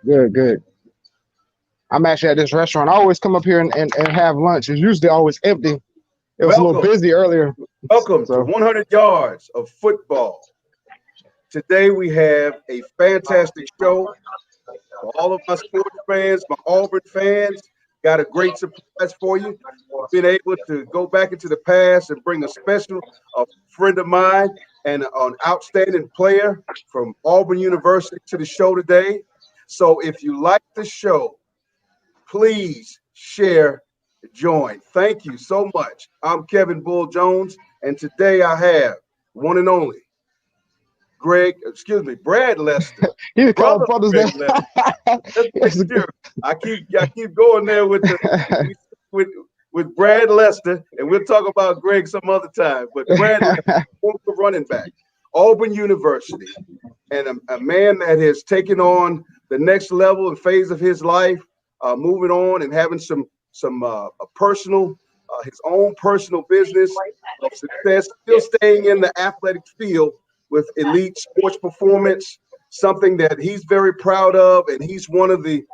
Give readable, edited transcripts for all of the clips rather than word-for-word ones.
Good, good. I'm actually at this restaurant. I always come up here and have lunch. It's usually always empty. It was a little Welcome, busy earlier, welcome to so 100 yards of football. Today we have a fantastic show for all of my sports fans, my Auburn fans. Got a great surprise for you. Been able to go back into the past and bring a special friend of mine and an outstanding player from Auburn University to the show today. So if you like the show, please share, join. Thank you so much. I'm Kevin Bull Jones, and today I have one and only Brad Lester, he called brother of brothers Greg that. Lester. Let's make sure. I keep going there with the with with Brad Lester, and we'll talk about Greg some other time. But Brad Lester, former running back, Auburn University, and a man that has taken on the next level and phase of his life, moving on and having some a personal, his own personal business of success, still staying in the athletic field with elite sports performance, something that he's very proud of, and he's one of the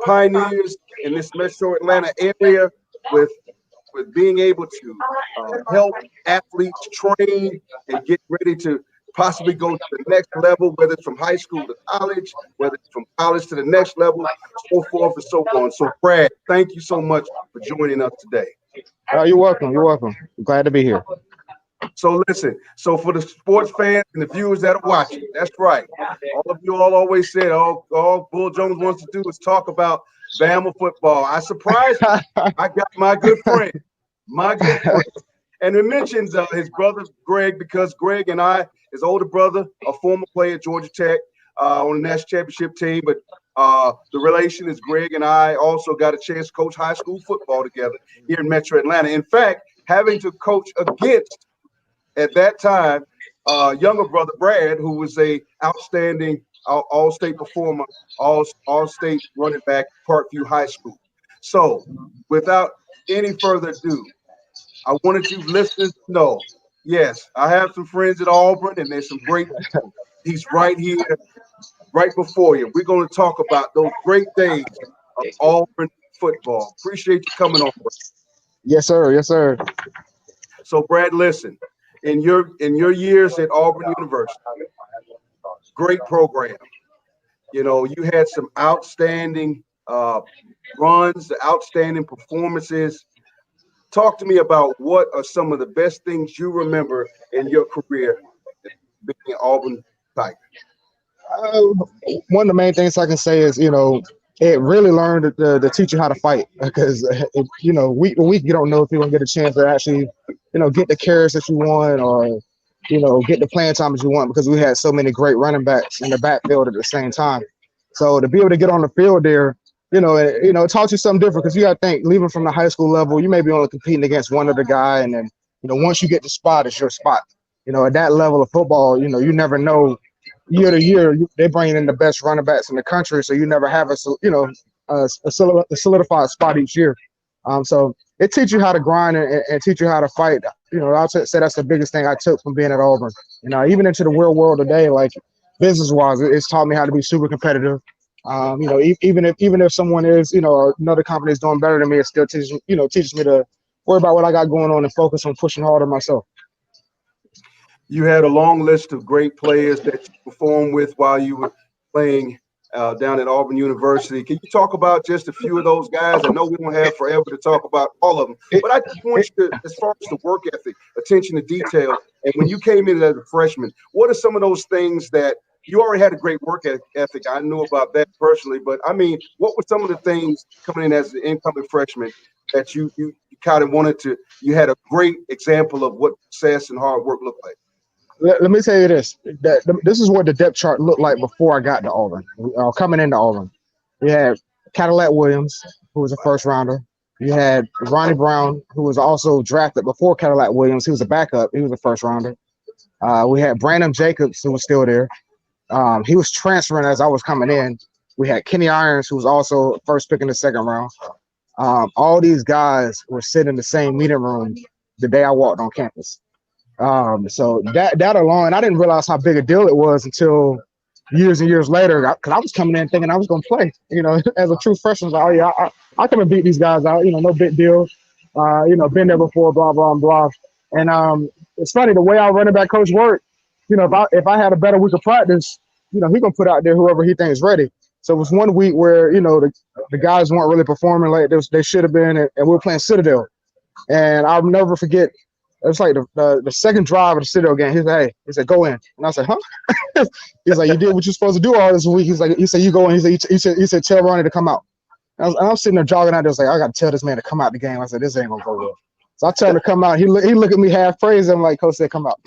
pioneers in this Metro Atlanta area with being able to help athletes train and get ready to possibly go to the next level, whether it's from high school to college, whether it's from college to the next level, so forth and so on. So, Brad, thank you so much for joining us today. You're welcome. You're welcome. Glad to be here. So, listen, so for the sports fans and the viewers that are watching, that's right. All of you all always said all Bull Jones wants to do is talk about Bama football. I surprised you. I got my good friend. And it mentions his brother Greg because Greg and I, his older brother, a former player at Georgia Tech on the national championship team. But the relation is Greg and I also got a chance to coach high school football together here in Metro Atlanta. In fact, having to coach against at that time younger brother Brad, who was a outstanding all-state performer, all-state running back, Parkview High School. So, without any further ado, I wanted you listeners to know, yes, I have some friends at Auburn, and there's some great people. He's right here, right before you. We're going to talk about those great days of Auburn football. Appreciate you coming on. Yes, sir. Yes, sir. So, Brad, listen, in your years at Auburn University, great program. You know, you had some outstanding runs, outstanding performances. Talk to me about what are some of the best things you remember in your career being an Auburn Tiger. Uh, One of the main things I can say is, it really learned to teach you how to fight because, week to week, you don't know if you're going to get a chance to actually, get the carries that you want or, get the playing time that you want because we had so many great running backs in the backfield at the same time. So to be able to get on the field there, it taught you something different because you got to think, leaving from the high school level, you may be only competing against one other guy. And then, once you get the spot, it's your spot. At that level of football, you never know year to year, they bring in the best running backs in the country, so you never have a solidified spot each year. So it teaches you how to grind and teach you how to fight. I'll say that's the biggest thing I took from being at Auburn. Even into the real world today, like business wise, it's taught me how to be super competitive. Even if someone is, another company is doing better than me, it still teaches me to worry about what I got going on and focus on pushing harder myself. You had a long list of great players that you performed with while you were playing down at Auburn University. Can you talk about just a few of those guys? I know we don't have forever to talk about all of them, It, but I just want you to, as far as the work ethic, attention to detail, and when you came in as a freshman, what are some of those things that you already had a great work ethic? I knew about that personally, but I mean, what were some of the things coming in as an incoming freshman that you kind of wanted to? You had a great example of what success and hard work looked like. let me tell you this. This is what the depth chart looked like before I got to Auburn. Coming into Auburn, we had Cadillac Williams, who was a first rounder. You had Ronnie Brown, who was also drafted before Cadillac Williams. He was a backup. He was a first rounder. We had Brandon Jacobs, who was still there. He was transferring as I was coming in. We had Kenny Irons, who was also first pick in the second round. All these guys were sitting in the same meeting room the day I walked on campus. So that alone, I didn't realize how big a deal it was until years and years later, because I was coming in thinking I was going to play, as a true freshman. Like, oh yeah, I come and beat these guys out, no big deal. Been there before, blah blah blah. And it's funny the way our running back coach worked. If I had a better week of practice, he gonna put out there whoever he thinks ready. So it was one week where the guys weren't really performing like they should have been, and we were playing Citadel. And I'll never forget. It was like the second drive of the Citadel game. He said, "Hey," he said, "Go in," and I said, "Huh?" He's like, "You did what you're supposed to do all this week." He said, "You go in." He said, "Tell Ronnie to come out." I'm sitting there jogging out there. I was like, I got to tell this man to come out the game. I said, this ain't gonna go well. So I tell him to come out. He look at me half crazy. I'm like, Coach said, come out.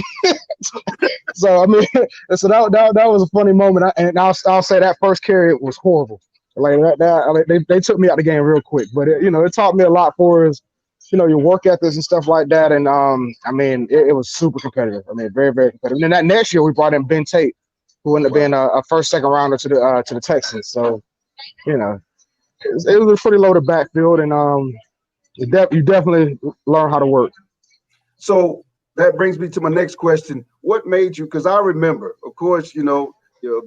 So I mean, so that was a funny moment. And I'll say that first carry was horrible. Like they took me out the game real quick. But it taught me a lot for us. Your work ethics and stuff like that. And I mean, it was super competitive. I mean, very very competitive. And then that next year we brought in Ben Tate, who ended up being a first second rounder to the Texans. So it was a pretty loaded backfield, and you definitely learn how to work. So that brings me to my next question. What made you? Because I remember, of course, your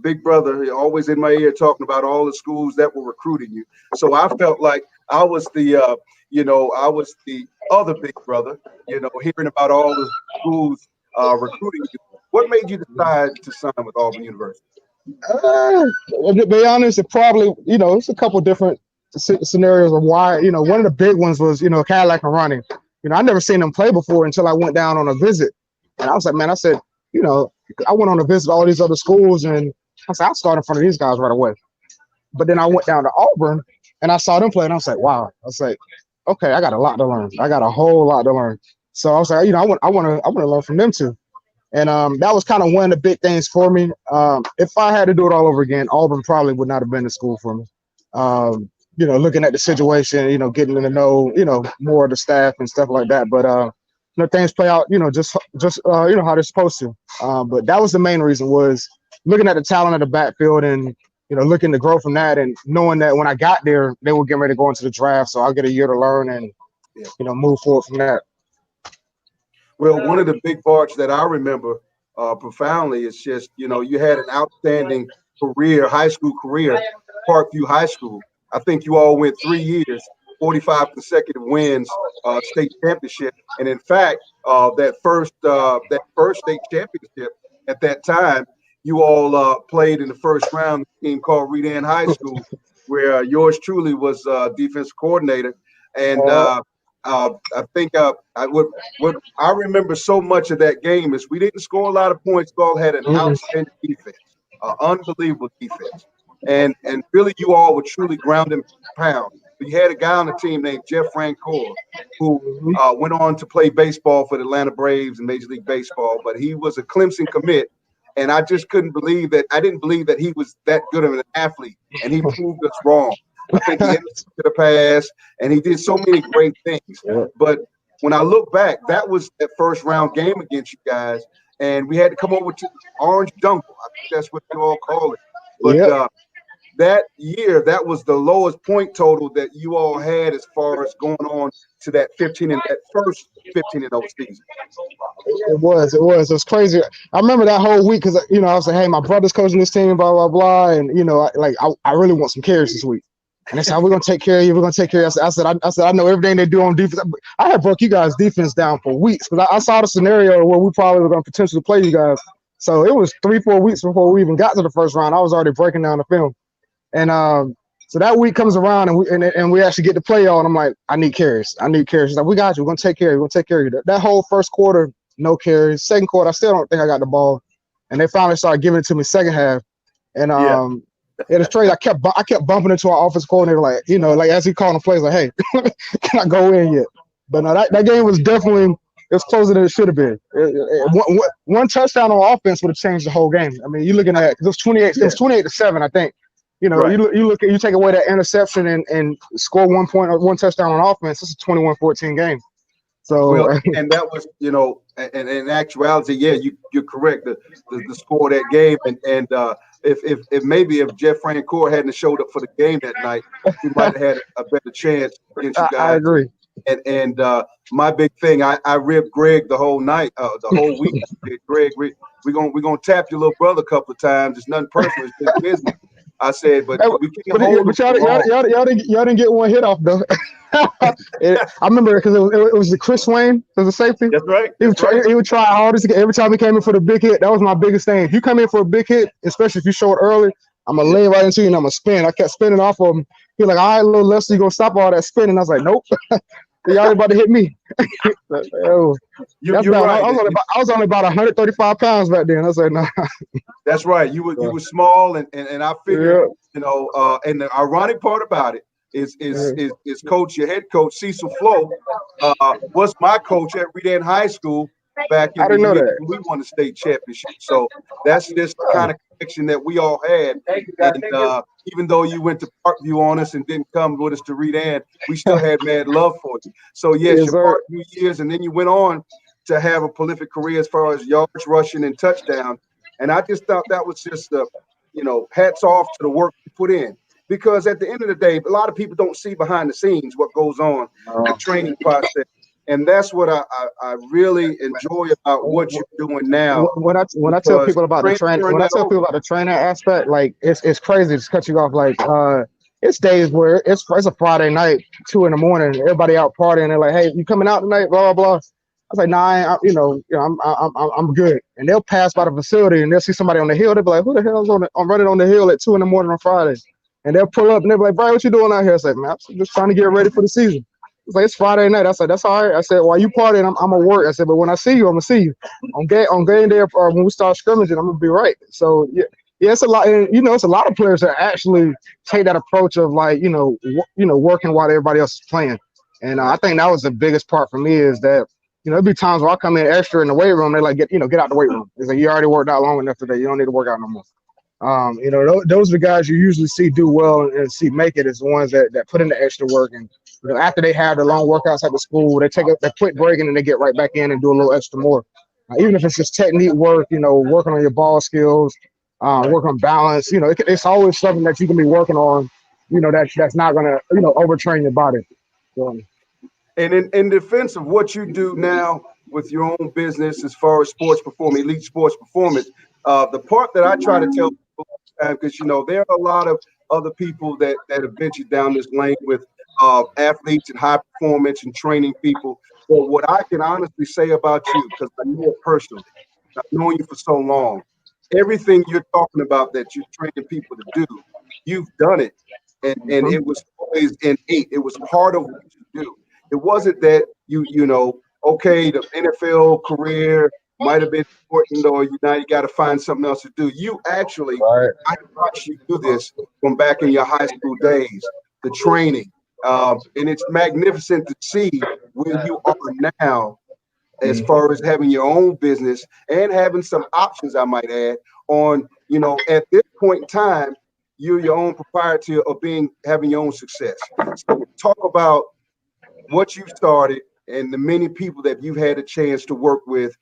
big brother always in my ear talking about all the schools that were recruiting you. So I felt like I was I was the other big brother, hearing about all the schools recruiting you. What made you decide to sign with Auburn University? To be honest, it probably it's a couple different scenarios of why. One of the big ones was Cadillac and Ronnie. I never seen them play before until I went down on a visit, and I was like, man, I said, I went on a visit to all these other schools, and I said, I'll start in front of these guys right away. But then I went down to Auburn, and I saw them play, and I was like, wow. I was like, okay, I got a lot to learn. I got a whole lot to learn. So I was like, I want to learn from them too. And that was kind of one of the big things for me. If I had to do it all over again, Auburn probably would not have been the school for me. Looking at the situation, getting to know, more of the staff and stuff like that. But things play out, just how they're supposed to. But that was the main reason, was looking at the talent of the backfield and looking to grow from that, and knowing that when I got there, they were getting ready to go into the draft, so I'll get a year to learn and move forward from that. Well, one of the big parts that I remember profoundly is just, you had an outstanding career, high school career, Parkview High School. I think you all went 3 years, 45 consecutive wins, state championship. And in fact, that first state championship at that time, you all played in the first round, a team called Redan High School, where yours truly was defense coordinator. And I think what I remember so much of that game is we didn't score a lot of points. We all had an outstanding defense, unbelievable defense, and really you all were truly ground and pound. You had a guy on the team named Jeff Francoeur, who went on to play baseball for the Atlanta Braves in Major League Baseball, but he was a Clemson commit, and I just couldn't believe that. I didn't believe that he was that good of an athlete, and he proved us wrong. I think he intercepted a pass, and he did so many great things. But when I look back, that was that first round game against you guys, and we had to come up with Orange Jungle. I think that's what you all call it. But that year, that was the lowest point total that you all had as far as going on to that 15 and that first 15-0 season. It was crazy. I remember that whole week because I was like, hey, my brother's coaching this team, blah blah blah, and I really want some carries this week. And they said, we're gonna take care of you. We're gonna take care of you. I said, I know everything they do on defense. I had broke you guys' defense down for weeks because I saw the scenario where we probably were gonna potentially play you guys. So it was 3-4 weeks before we even got to the first round. I was already breaking down the film. And so that week comes around and we actually get to play y'all. And I'm like, I need carries. She's like, we got you. We're gonna take care of you. We're gonna take care of you. That whole first quarter, no carries. Second quarter, I still don't think I got the ball. And they finally started giving it to me second half. And it was crazy. I kept bumping into our offense coordinator, like as he called the plays, like, hey, can I go in yet? But no, that game was definitely closer than it should have been. One touchdown on offense would have changed the whole game. I mean, you're looking at it was 28. It was 28-7, I think. Right. You take away that interception and score 1 point or one touchdown on offense. It's a 21-14 game. So and that was and in actuality, you're correct. The score of that game and if maybe if Jeff Francoeur hadn't showed up for the game that night, we might have had a better chance against you guys. I agree. And my big thing, I ribbed Greg the whole night, the whole week. I said, Greg, we gonna tap your little brother a couple of times. It's nothing personal. It's just business. I said, but Hey, we can't hold him but y'all, for y'all, long. y'all, y'all didn't get one hit off though. I remember because it was the Chris Swain as a safety. That's right. He would That's try, right. he would try hardest to get every time he came in for the big hit. That was my biggest thing. If you come in for a big hit, especially if you show it early, I'm gonna Yeah. lay right into you and I'm gonna spin. I kept spinning off of him. He like, all right, little Lester, you gonna stop all that spinning? I was like, nope. Y'all ain't about to hit me. Oh, that's You're bad. right. I was only about 135 pounds back then. I was like, nah. That's right. You were small, and I figured, Yeah, and the ironic part about it is is yeah. is, is coach, your head coach Cecil Flo, was my coach at Redan High School back I in the didn't know year that. when we won the state championship. So that's just the kind of connection that we all had. And even though you went to Parkview on us and didn't come with us to Redan, we still had mad love for you. So yes, Yes, your sir. Parkview years, and then you went on to have a prolific career as far as yards rushing and touchdown. And I just thought that was just hats off to the work you put in. Because at the end of the day, a lot of people don't see behind the scenes what goes on, the training process. And that's what I really enjoy about what you're doing now, When I tell because people about the training train turned when I that tell over. people about the training aspect, like it's crazy to cut you off. Like it's days where it's a Friday night, 2 in the morning, everybody out partying. They're like, "Hey, you coming out tonight?" Blah blah blah. I was like, "Nah, I'm good." And they'll pass by the facility and they'll see somebody on the hill. They'll be like, "Who the hell is I'm running on the hill at 2 in the morning on Friday?" And they'll pull up and they'll be like, "Bro, what you doing out here?" I said, "Man, I'm just trying to get ready for the season." It's like it's Friday night. I said, "That's all right." I said, "While you partying, I'm gonna work." I said, "But when I see you, I'm gonna see you on game day when we start scrimmaging. I'm gonna be right." So yeah, it's a lot. And it's a lot of players that actually take that approach of like working while everybody else is playing. And I think that was the biggest part for me is that there'd be times where I come in extra in the weight room. They like get out the weight room. It's like you already worked out long enough today. You don't need to work out no more. Those are the guys you usually see do well and see make it is the ones that put in the extra work. And after they have the long workouts at the school, they take a quick break and then they get right back in and do a little extra more. Even if it's just technique work, working on your ball skills, Right. work on balance. It's always something that you can be working on. That's not gonna overtrain your body. So, And in defense of what you do now with your own business as far as sports performance, elite sports performance, the part that I try to tell people, because there are a lot of other people that have ventured down this lane with athletes and high performance and training people. But what I can honestly say about you, because I know it personally, I've known you for so long, everything you're talking about that you're training people to do, you've done it, and mhm. it was always innate. It was part of what you do. It wasn't that okay, the NFL career might have been important, or now you got to find something else to do. You actually, Right. I watched you do this from back in your high school days, the training, and it's magnificent to see where you are now, as Mhm. far as having your own business and having some options, I might add, on, at this point in time, you're your own proprietor of having your own success. So talk about what you started and the many people that you've had a chance to work with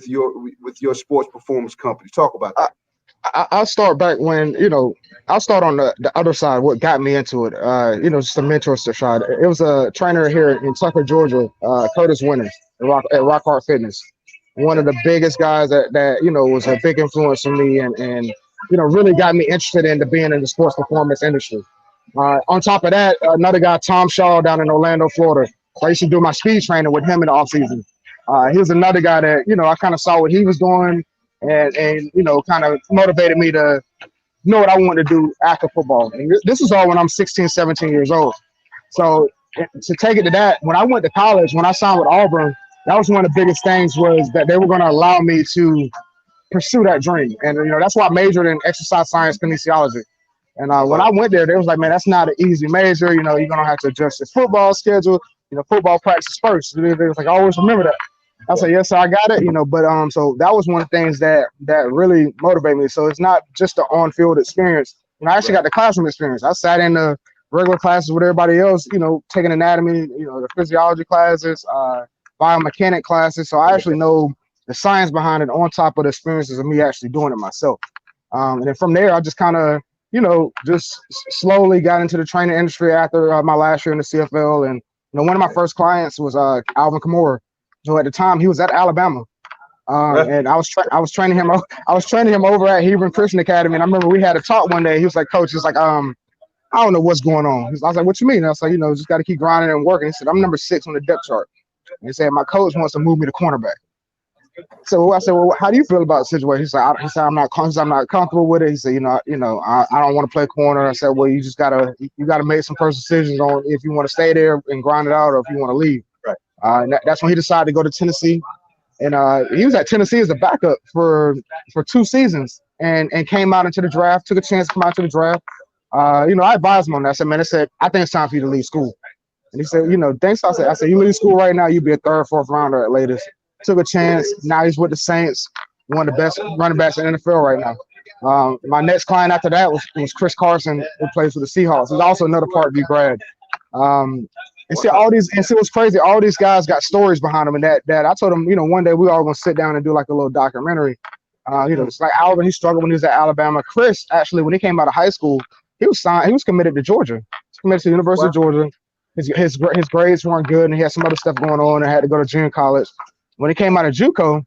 your sports performance company. Talk about that. I'll start back when I'll start on the other side. What got me into it? Just a mentor side. It was a trainer here in Tucker, Georgia, Curtis Winters at Rock Hard Fitness. One of the biggest guys that was a big influence on me and really got me interested into being in the sports performance industry. On top of that, another guy, Tom Shaw, down in Orlando, Florida. So I used to do my speed training with him in the off season. He was another guy that I kind of saw what he was doing and kind of motivated me to know what I wanted to do after football. And this is all when I'm 16, 17 years old. So to take it to that, when I went to college, when I signed with Auburn, that was one of the biggest things was that they were going to allow me to pursue that dream. And that's why I majored in exercise science kinesiology. And when I Wow. went there, they was like, man, that's not an easy major. You're gonna have to adjust your football schedule. Football practice first. They was like, I always remember that. I said, yes, sir, I got it. But so that was one of the things that really motivated me. So it's not just the on-field experience. I actually got Right. the classroom experience. I sat in the regular classes with everybody else. Taking anatomy, the physiology classes, biomechanic classes. So I actually know the science behind it on top of the experiences of me actually doing it myself. And then from there, I just kind of just slowly got into the training industry after my last year in the CFL, and One of my first clients was Alvin Kamara. So at the time he was at Alabama. And I was training him. I was training him over at Hebron Christian Academy. And I remember we had a talk one day. He was like, "Coach, it's like I don't know what's going on." I was like, "What you mean?" I was like, "Just got to keep grinding and working." He said, "I'm number 6 on the depth chart." And he said, "My coach wants to move me to cornerback." So I said, "Well, how do you feel about the situation?" I'm not comfortable with it." He said, I don't want to play corner." I said, "Well, you gotta make some first decisions on if you want to stay there and grind it out or if you want to leave." Right. And that's when he decided to go to Tennessee. And he was at Tennessee as a backup for 2 seasons and came out into the draft, took a chance to come out to the draft. I advised him on that. I said, "Man," I said, "I think it's time for you to leave school." And he said, "Thanks." I said, "You leave school right now, you'll be a third, fourth rounder at latest." Took a chance. Now he's with the Saints, one of the best running backs in the NFL right now. My next client after that was Chris Carson, who plays for the Seahawks. He's also another Part B grad. And see what's crazy. All these guys got stories behind them, and that I told them, one day we all gonna sit down and do like a little documentary. It's like Auburn. He struggled when he was at Alabama. Chris, actually, when he came out of high school, he was signed. He was committed to Georgia. He was committed to the University of Georgia. His grades weren't good, and he had some other stuff going on, and had to go to junior college. When he came out of JUCO,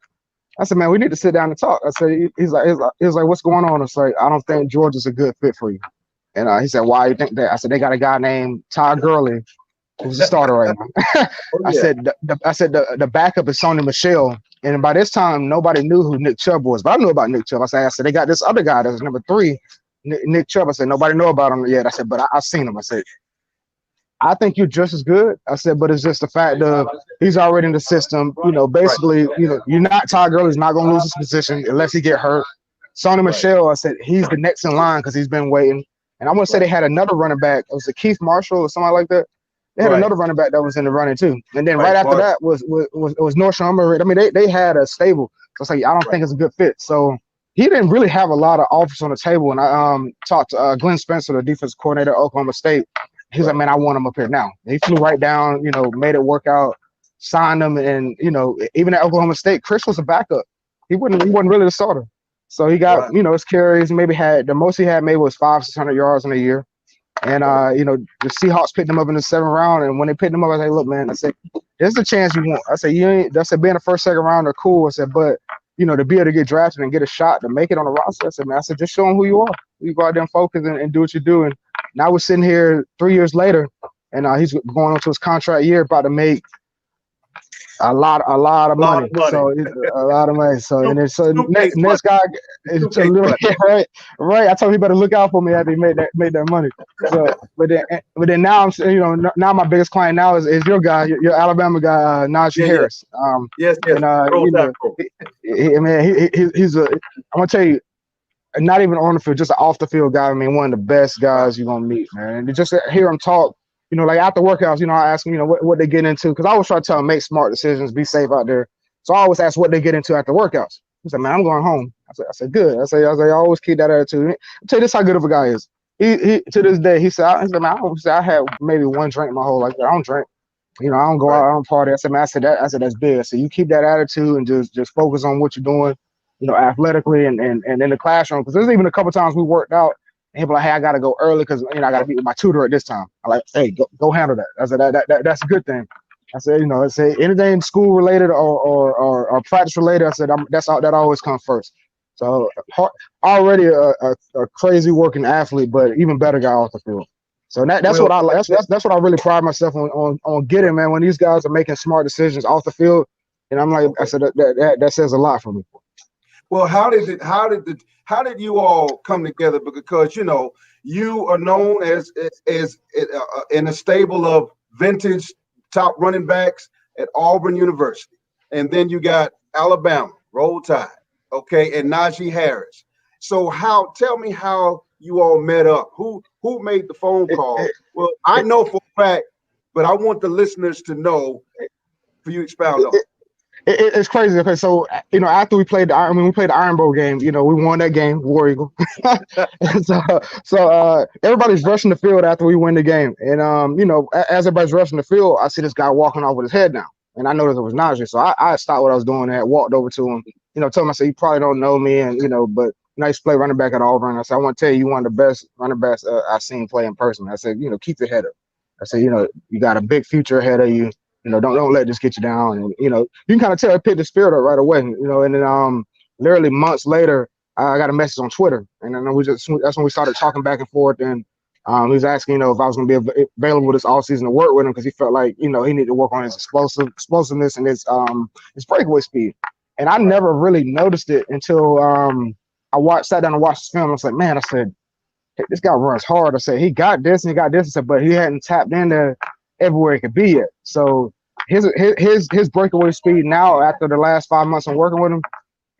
I said, "Man, we need to sit down and talk." I said, he's like, "What's going on?" It's like, "I don't think Georgia's a good fit for you." And he said, "Why you think that?" I said, "They got a guy named Todd Gurley who's the starter right now." I said, the backup is Sony Michelle, and by this time nobody knew who Nick Chubb was, but I knew about Nick Chubb. I said, "They got this other guy that's number 3, Nick Chubb." I said, "Nobody know about him yet." I said, "But I've seen him." I said, "I think you're just as good." I said, "But it's just the fact of he's already in the system. Basically, you're not Todd Gurley's not gonna lose his position unless he get hurt. Sony Michelle," I said, "he's the next in line because he's been waiting." And I want to say they had another running back. It was a Keith Marshall or something like that. They had another running back that was in the running too. And then right after that was Norsham. I mean, they had a stable. So it's like, I don't think it's a good fit. So he didn't really have a lot of offers on the table. And I talked to Glenn Spencer, the defensive coordinator at Oklahoma State. He's like, "Man, I want him up here now." And he flew right down, made it work out, signed him. And, even at Oklahoma State, Chris was a backup. He wasn't really the starter. So he got, his carries, maybe had the most he had maybe was 500-600 yards in a year. And the Seahawks picked him up in the 7th round. And when they picked him up, I said, "Look, man," I said, "There's a chance you want." I said, "You ain't." I said, "Being a first, second rounder, cool." I said, "But to be able to get drafted and get a shot to make it on the roster," I said, "Man," I said, "just show them who you are. You go out there and focus and do what you do." And now we're sitting here 3 years later, and he's going on to his contract year, about to make a lot of money. So a lot of money. So and then next guy is a little right. I told him he better look out for me after he made that money. So but then now I'm now my biggest client now is your guy, your Alabama guy, Najee Harris. Yes. And he's I'm gonna tell you, not even on the field, just an off the field guy. I mean, one of the best guys you're gonna meet, man. And just to hear him talk, like after workouts, I ask them, what they get into, because I always try to tell them, make smart decisions, be safe out there. So I always ask what they get into after workouts. He said, "Man, I'm going home." I said, "Good." I always keep that attitude. I'll tell you this, how good of a guy is. He to this day, he said, "Man, I had maybe one drink my whole life. I don't drink. I don't go out, I don't party." I said, "Man," I said, "that's big." I said, "You keep that attitude and just focus on what you're doing, athletically and in the classroom." Because there's even a couple times we worked out, and he'll be like, "Hey, I got to go early because I got to meet with my tutor at this time." I'm like, "Hey, go handle that." I said, that's a good thing. I said, I say anything school related or practice related, I said, that always comes first. So already a crazy working athlete, but even better guy off the field. So that's what I like. That's what I really pride myself on getting, man. When these guys are making smart decisions off the field, and I'm like, I said that says a lot for me. Well, how did you all come together? Because you are known as in a stable of vintage top running backs at Auburn University, and then you got Alabama, Roll Tide, okay, and Najee Harris. So tell me how you all met up. Who made the phone call? Well, I know for a fact, but I want the listeners to know. For you expound on. It's crazy. Okay, so after we played the Iron Bowl game, we won that game, War Eagle. so everybody's rushing the field after we win the game, and as everybody's rushing the field, I see this guy walking off with his head down, and I noticed it was Najee. So I stopped what I was doing and walked over to him. Told him, I said, "You probably don't know me, and but I used to play running back at Auburn." I said, "I want to tell you, you're one of the best running backs I've seen play in person." I said, "Keep your head up." I said, you got a big future ahead of you. Don't let this get you down. And you can kind of tell it picked the spirit up right away. And then literally months later, I got a message on Twitter, and then that's when we started talking back and forth. And he was asking, if I was going to be available this all season to work with him because he felt like he needed to work on his explosiveness and his breakaway speed. And I never really noticed it until sat down and watched the film. I was like, man, I said, hey, this guy runs hard. I said, he got this and he got this. I said, but he hadn't tapped into everywhere he could be yet. So his breakaway speed now after the last 5 months of working with him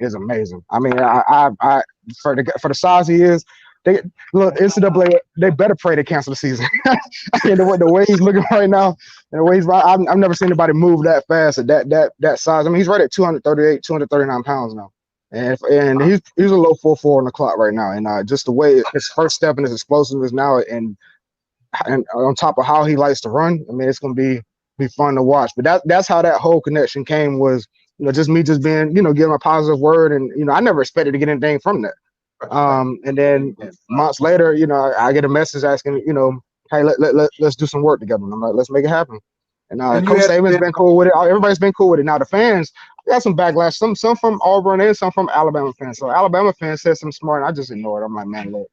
is amazing. I mean, I for the size he is, they look NCAA. They better pray to cancel the season. I mean, the way he's looking right now, and the way he's I've never seen anybody move that fast at that size. I mean, he's right at 238, 239 pounds now, and he's a low 4.4 on the clock right now. And just the way his first step and his explosiveness now, and on top of how he likes to run, I mean, it's gonna be fun to watch. But that's how that whole connection came was just me just being giving a positive word, and I never expected to get anything from that. And then months later, I get a message asking, hey, let's do some work together. And I'm like, let's make it happen. And Coach Saban's been cool with it. Everybody's been cool with it. Now the fans got some backlash. Some from Auburn and some from Alabama fans. So Alabama fans said something smart, and I just ignored it. I'm like, man, look,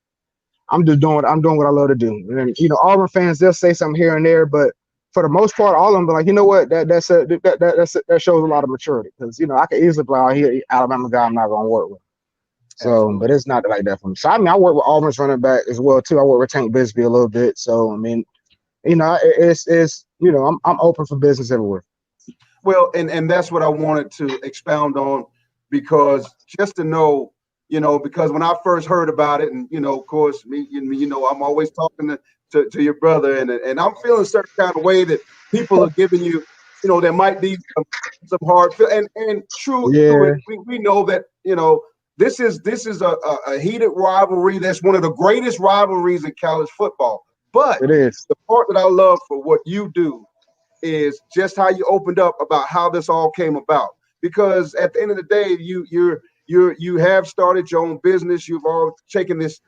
I'm doing what I love to do. And then, Auburn fans, they'll say something here and there, but for the most part, all of them be like, you know what, that shows a lot of maturity. Because I could easily be like, oh, he Alabama guy, I'm not gonna work with. So, Absolutely. but it's not like that for me. So, I mean, I work with Auburn's running back as well too. I work with Tank Bisbee a little bit. So, I mean, it's I'm open for business everywhere. Well, and that's what I wanted to expound on, because just to know, because when I first heard about it, and of course, I'm always talking to your brother, and I'm feeling a certain kind of way that people are giving you, there might be some hard feel, and true to Yeah, it, we know that this is a heated rivalry. That's one of the greatest rivalries in college football. But it is. the part that I love for what you do is just how you opened up about how this all came about. Because at the end of the day, you have started your own business. You've all taken this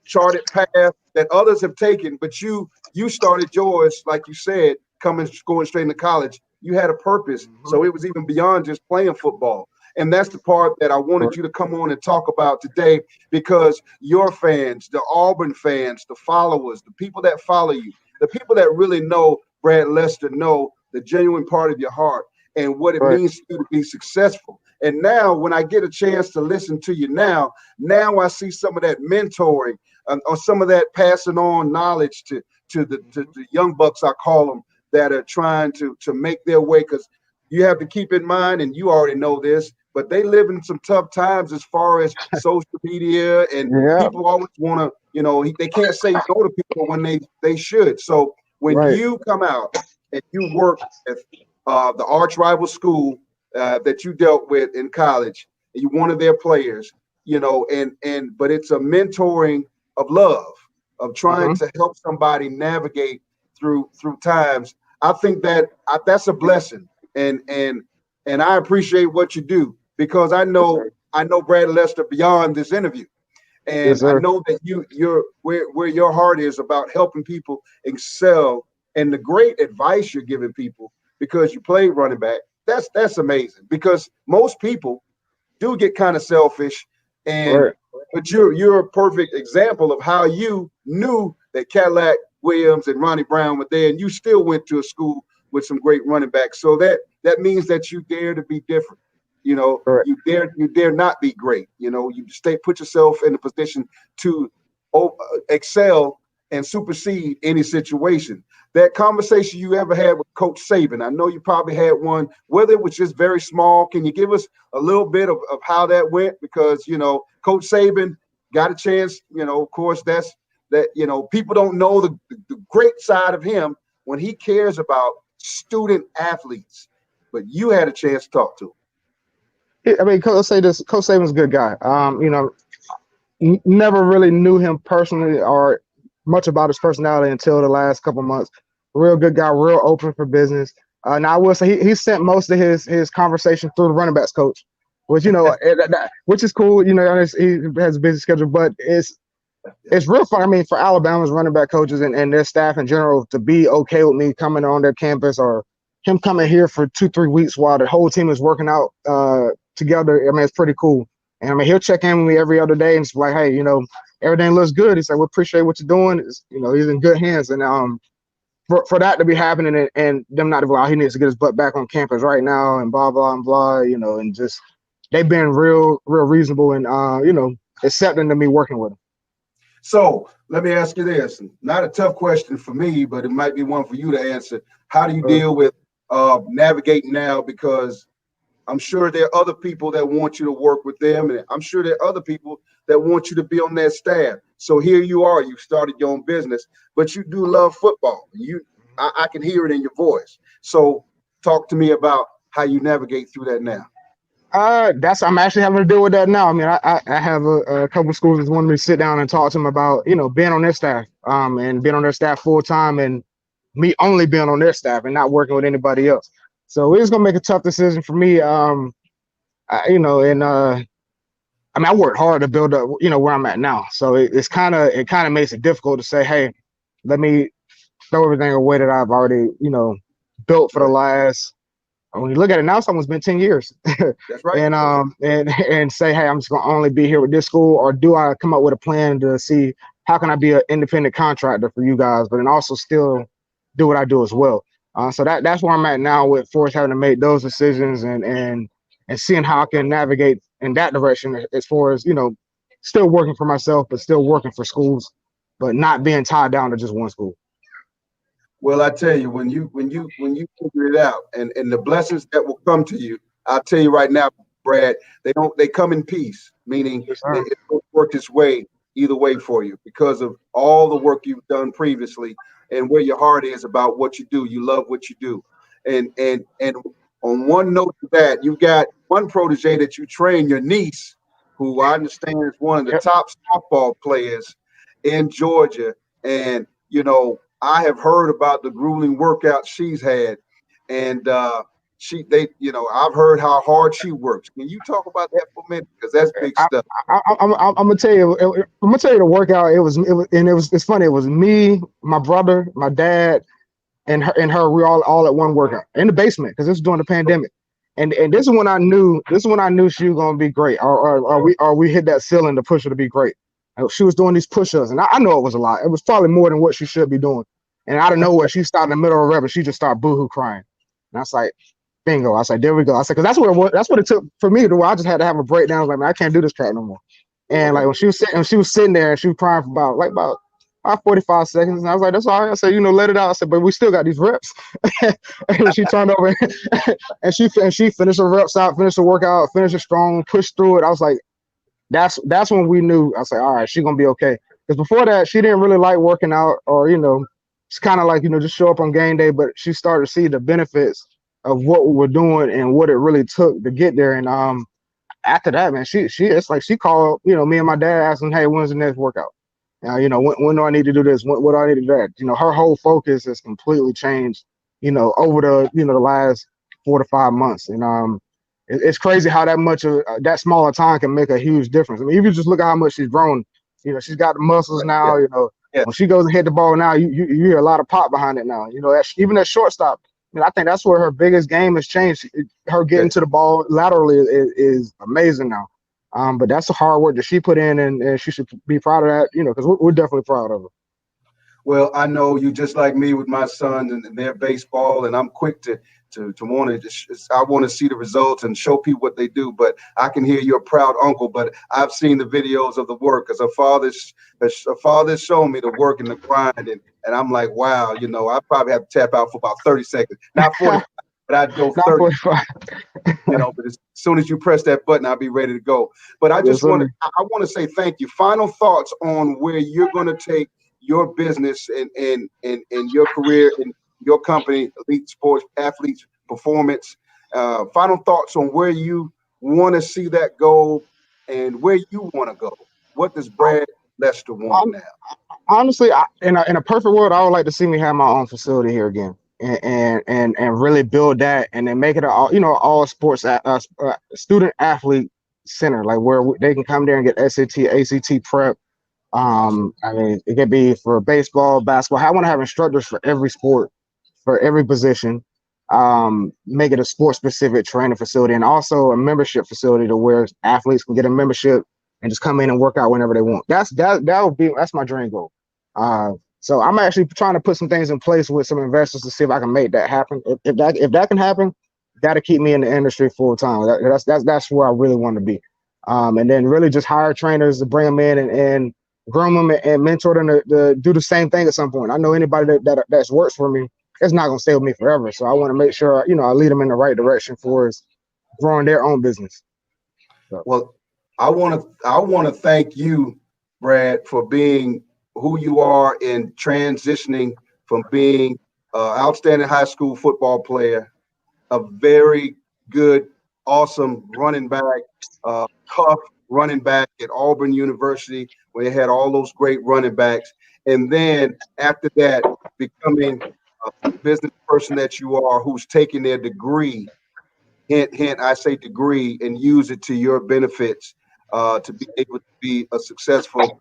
charted path that others have taken, but you started yours, like you said, going straight into college. You had a purpose, Mm-hmm. so it was even beyond just playing football. And that's the part that I wanted Correct. you to come on and talk about today, because your fans, the Auburn fans, the followers, the people that follow you, the people that really know Brad Lester, know the genuine part of your heart and what it Right. means for you to be successful. And now, when I get a chance to listen to you now I see some of that mentoring, or some of that passing on knowledge to the young bucks, I call them, that are trying to make their way. Because you have to keep in mind, and you already know this, but they live in some tough times as far as social media, and Yeah. people always want to, they can't say no to people when they should. So when Right. you come out and you work with the arch rival school that you dealt with in college, and you one of their players, but it's a mentoring of love, of trying Mm-hmm. to help somebody navigate through times. I think that's a blessing, and I appreciate what you do, because I know Brad Lester beyond this interview. Yes, And I sir. know that you're where your heart is about helping people excel, and the great advice you're giving people, because you played running back. That's amazing, because most people do get kind of selfish, and Right. but you're a perfect example of how you knew that Cadillac Williams and Ronnie Brown were there, and you still went to a school with some great running backs. So that means that you dare to be different. Right. You dare not be great. You put yourself in a position to excel and supersede any situation. That conversation you ever had with Coach Saban, I know you probably had one, whether it was just very small. Can you give us a little bit of how that went? Because Coach Saban got a chance. Of course, people don't know the great side of him when he cares about student athletes. But you had a chance to talk to him. I mean, let's say this. Coach Saban's a good guy. Never really knew him personally or much about his personality until the last couple months. Real good guy, real open for business. Now I will say he sent most of his conversation through the running backs coach, which which is cool. He has a busy schedule, but it's real fun. I mean, for Alabama's running back coaches and their staff in general to be okay with me coming on their campus or him coming here for 2-3 weeks while the whole team is working out together. I mean, it's pretty cool. And I mean, he'll check in with me every other day and it's like, hey, everything looks good. He said, we appreciate what you're doing. He's in good hands. And for that to be happening and them not to be like, he needs to get his butt back on campus right now and blah blah and blah, and just they've been real reasonable and accepting to me working with them. So let me ask you this. Not a tough question for me, but it might be one for you to answer. How do you deal with navigating now? Because I'm sure there are other people that want you to work with them, and I'm sure there are other people that want you to be on their staff. So here you are, you started your own business, but you do love football. I can hear it in your voice. So talk to me about how you navigate through that now. I'm actually having to deal with that now. I mean, I have a couple of schools that wanted me to sit down and talk to them about, being on their staff, and being on their staff full time, and me only being on their staff and not working with anybody else. So it's gonna make a tough decision for me. I mean, I worked hard to build up, where I'm at now. So it kind of makes it difficult to say, hey, let me throw everything away that I've already, built for the Right. last. When you look at it now, it's almost been 10 years. That's right. and say, hey, I'm just gonna only be here with this school, or do I come up with a plan to see how can I be an independent contractor for you guys, but then also still do what I do as well. So that's where I'm at now with Forrest having to make those decisions and seeing how I can navigate in that direction as far as still working for myself, but still working for schools, but not being tied down to just one school. Well, I tell you, when you figure it out, and the blessings that will come to you, I'll tell you right now, Brad, they come in peace, meaning Yes, sir. it will work its way either way for you because of all the work you've done previously and where your heart is about what you do. You love what you do, and on one note to that, you've got one protege that you train, your niece, who I understand is one of the Yep. top softball players in Georgia, and I have heard about the grueling workout she's had, and I've heard how hard she works. Can you talk about that for a minute? Because that's big I, stuff. I'm gonna tell you. I'm gonna tell you the workout. It's funny. It was me, my brother, my dad, and her. We all at one workout in the basement because this was during the pandemic. And this is when I knew. This is when I knew she was gonna be great. Or we hit that ceiling to push her to be great. She was doing these push-ups, and I know it was a lot. It was probably more than what she should be doing. And out of nowhere, she stopped in the middle of a rep, and she just started boohoo crying. And I was like, bingo. I was like, there we go. I said, because that's what it took for me to where I just had to have a breakdown. I was like, man, I can't do this crap no more. And like Right. when she was sitting there and she was crying for about 45 seconds. And I was like, that's all right. I said, let it out. I said, but we still got these reps. And she turned over and she finished her reps out, finished the workout, finished it strong, pushed through it. I was like, that's when we knew. I was like, all right, she's gonna be okay. Because before that, she didn't really like working out, or it's kind of like just show up on game day. But she started to see the benefits of what we were doing and what it really took to get there. And after that, man, she it's like she called me and my dad asking, hey, when's the next workout? When do I need to do this? What do I need to do that? Her whole focus has completely changed. Over the last 4 to 5 months, and it's crazy how that much of that small a time can make a huge difference. I mean, if you just look at how much she's grown, she's got the muscles Right. Yeah. now. Yeah. When she goes and hit the ball now, you hear a lot of pop behind it now. Even at shortstop, I think that's where her biggest game has changed. Her getting Okay. to the ball laterally is amazing now. But that's the hard work that she put in, and she should be proud of that. Because we're definitely proud of her. Well, I know you just like me with my son and their baseball, and I'm quick to want to. I want to see the results and show people what they do. But I can hear you're a proud uncle. But I've seen the videos of the work because her father's shown me the work and the grind, and I'm like, wow, I probably have to tap out for about 30 seconds, not 40, but I'd go Not 30. 45. But as soon as you press that button, I'll be ready to go. But I Yes, just want to, sir. I want to say thank you. Final thoughts on where you're going to take your business and your career in your company, Elite Sports Athletes Performance. Final thoughts on where you want to see that go and where you want to go. What does Brad Lester want I'm, now? Honestly, in a perfect world, I would like to see me have my own facility here again, and really build that, and then make it all sports student athlete center, like where they can come there and get SAT, ACT prep, I mean, it could be for baseball, basketball. I want to have instructors for every sport, for every position. Make it a sports specific training facility and also a membership facility to where athletes can get a membership and just come in and work out whenever they want. That's my dream goal. Uh, so I'm actually trying to put some things in place with some investors to see if I can make that happen. If that can happen, that'll keep me in the industry full time. That's where I really want to be. And then really just hire trainers to bring them in and groom them and mentor them to do the same thing at some point. I know anybody that's works for me, it's not gonna stay with me forever. So I want to make sure I lead them in the right direction for us growing their own business. So. Well, I want to thank you, Brad, for being who you are in transitioning from being an outstanding high school football player, a very good, awesome running back, tough running back at Auburn University, where they had all those great running backs, and then after that, becoming the business person that you are, who's taking their degree, hint, hint, I say degree, and use it to your benefits to be able to be a successful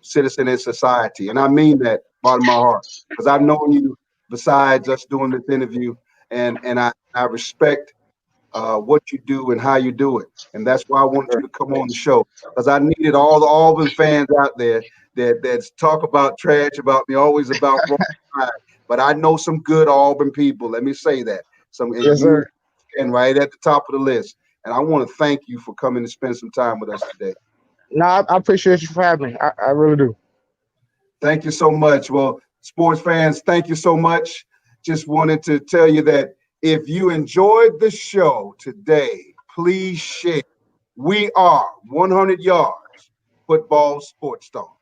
citizen in society. And I mean that bottom of my heart because I've known you besides us doing this interview, and I respect what you do and how you do it. And that's why I wanted you to come on the show because I needed all the Auburn fans out there that talk about trash about me, always about wrong side. But I know some good Auburn people. Let me say that. And Yes, you sir. and right at the top of the list. And I want to thank you for coming to spend some time with us today. No, I appreciate you for having me. I really do. Thank you so much. Well, sports fans, thank you so much. Just wanted to tell you that if you enjoyed the show today, please share. We are 100 Yards Football Sports Talk.